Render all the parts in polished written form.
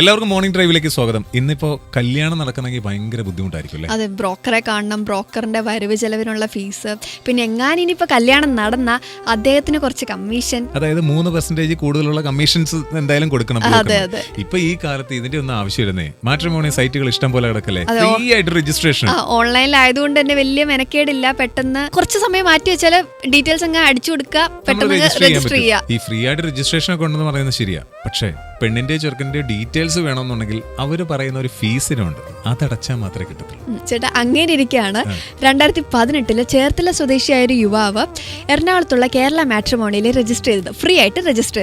എല്ലാവർക്കും മോർണിംഗ് ഡ്രൈവിലേക്ക് സ്വാഗതം. ഇന്നിപ്പോ കല്യാണം നടക്കണമെങ്കിൽ ഭയങ്കര ബുദ്ധിമുട്ടായിരിക്കും അല്ലേ? അതെ, ബ്രോക്കറെ കാണണം, ബ്രോക്കറിന്റെ വരവ് ചെലവിനുള്ള ഫീസ്, പിന്നെ എങ്ങാനിപ്പോ കല്യാണം നടന്ന അദ്ദേഹത്തിന് കുറച്ച് കമ്മീഷൻ, അതായത് 3% കൂടുതലുള്ള കമ്മീഷൻസ് എന്തായാലും കൊടുക്കണം. ഇപ്പൊ ഈ കാലത്ത് ഇതിന്റെ ഒന്നും ആവശ്യമില്ലെന്നേ. മാട്രിമോണിയൽ സൈറ്റുകൾ ഇഷ്ടം പോലെ കിടക്കല്ലേ, ഫ്രീ ആയിട്ട് രജിസ്ട്രേഷൻ. ഓൺലൈനിലായതുകൊണ്ട് തന്നെ വലിയ മെനക്കേടില്ല. പെട്ടെന്ന് കുറച്ച് സമയം മാറ്റി വെച്ചാൽ ഡീറ്റെയിൽസ് അങ്ങ് അടിച്ചു കൊടുക്കുക, പെട്ടെന്ന് രജിസ്റ്റർ ചെയ്യുക. ഈ ഫ്രീ ആയിട്ട് രജിസ്ട്രേഷൻ ഒക്കെ ഉണ്ടെന്ന് പറയുന്നത് ശരിയാ, പക്ഷേ പെണ്ണിന്റെ ചെറുക്കന്റെ ഡീറ്റെയിൽസ് വേണമെന്നുണ്ടെങ്കിൽ അവര് പറയുന്ന ഒരു ഫീസിനുണ്ട്, അതടച്ചാൽ മാത്രമേ കിട്ടത്തുള്ളൂ. ചേട്ടാ, അങ്ങനെ ഇരിക്കുകയാണ് 2018 ചേർത്തല സ്വദേശിയായ ഒരു യുവാവ് എറണാകുളത്തുള്ള കേരള മാട്രിമോണിയിൽ രജിസ്റ്റർ ചെയ്തത്, ഫ്രീ ആയിട്ട് രജിസ്റ്റർ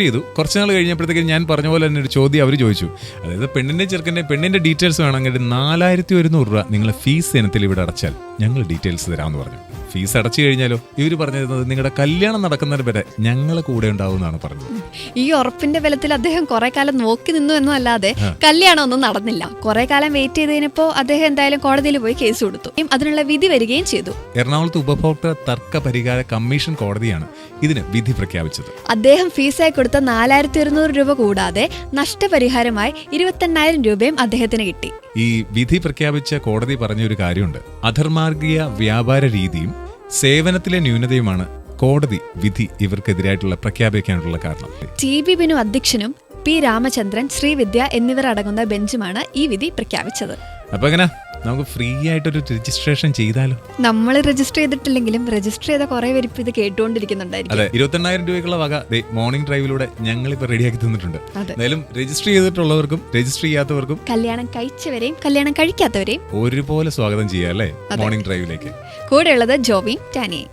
ചെയ്തു. കുറച്ച് നാൾ കഴിഞ്ഞപ്പോഴത്തേക്കും ഞാൻ പറഞ്ഞ പോലെ തന്നെ ഒരു ചോദ്യം അവർ ചോദിച്ചു. അതായത് പെണ്ണിന്റെ ഡീറ്റെയിൽസ് വേണമെങ്കിൽ 4100 രൂപ നിങ്ങൾ ഫീസ് ഇനത്തിൽ ഇവിടെ അടച്ചാൽ ഞങ്ങൾ ഡീറ്റെയിൽസ് തരാമെന്ന് പറഞ്ഞു. ഫീസ് അടച്ചു കഴിഞ്ഞാലോ ഇവർ പറഞ്ഞിരുന്നത് നിങ്ങളുടെ കല്യാണം നടക്കുന്നത് വരെ ഞങ്ങൾ കൂടെ ഉണ്ടാവും എന്നാണ് പറഞ്ഞത്. ഈ ഉറപ്പിന്റെ ബലത്തിൽ അദ്ദേഹം കുറെ കാലം നോക്കി നിന്നു എന്നല്ലാതെ കല്യാണം ഒന്നും നടന്നില്ല. കുറെ കാലം വെയിറ്റ് ചെയ്തതിനിപ്പോ അദ്ദേഹം എന്തായാലും കോടതിയിൽ പോയി കേസ് കൊടുത്തു. അതിനുള്ള വിധി വരികയും ചെയ്തു. എറണാകുളത്ത് ഉപഭോക്തൃ തർക്ക പരിഹാര കമ്മീഷൻ കോടതിയാണ് ഇതിന് വിധി പ്രഖ്യാപിച്ചത്. അദ്ദേഹം ഫീസായി കൊടുത്ത 4100 രൂപ കൂടാതെ നഷ്ടപരിഹാരമായി 28000 രൂപയും അദ്ദേഹത്തിന് കിട്ടി. ഈ വിധി പ്രഖ്യാപിച്ച കോടതി പറഞ്ഞൊരു കാര്യമുണ്ട്. അധർമാർഗീയ വ്യാപാര രീതിയും സേവനത്തിലെ ന്യൂനതയുമാണ് കോടതി വിധി ഇവർക്കെതിരായിട്ടുള്ള പ്രഖ്യാപിക്കാനുള്ള കാരണം. TB ബിനു അധ്യക്ഷനും P രാമചന്ദ്രൻ, ശ്രീവിദ്യ എന്നിവർ അടങ്ങുന്ന ബെഞ്ചുമാണ് ഈ വിധി പ്രഖ്യാപിച്ചത്. അപ്പൊ എങ്ങനെ നമുക്ക് ഫ്രീ ആയിട്ടൊരു രജിസ്ട്രേഷൻ ചെയ്താലോ? നമ്മൾ രജിസ്റ്റർ ചെയ്തിട്ടില്ലെങ്കിലും രജിസ്റ്റർ ചെയ്ത കുറെ പേര് ഇത് കേട്ടുകൊണ്ടിരിക്കുന്നുണ്ടായിരിക്കും. അതെ, 28000 രൂപയ്ക്കുള്ള വക മോർണിംഗ് ഡ്രൈവിലൂടെ ഞങ്ങൾ ഇപ്പൊ റെഡിയാക്കി തന്നിട്ടുണ്ട്. എന്തായാലും രജിസ്റ്റർ ചെയ്തിട്ടുള്ളവർക്കും രജിസ്റ്റർ ചെയ്യാത്തവർക്കും, കല്യാണം കഴിച്ചവരെയും കല്യാണം കഴിക്കാത്തവരെയും ഒരുപോലെ സ്വാഗതം ചെയ്യാം അല്ലേ മോർണിംഗ് ഡ്രൈവിലേക്ക്. കൂടെയുള്ളത് ജോബിൻ ടാനിയെ.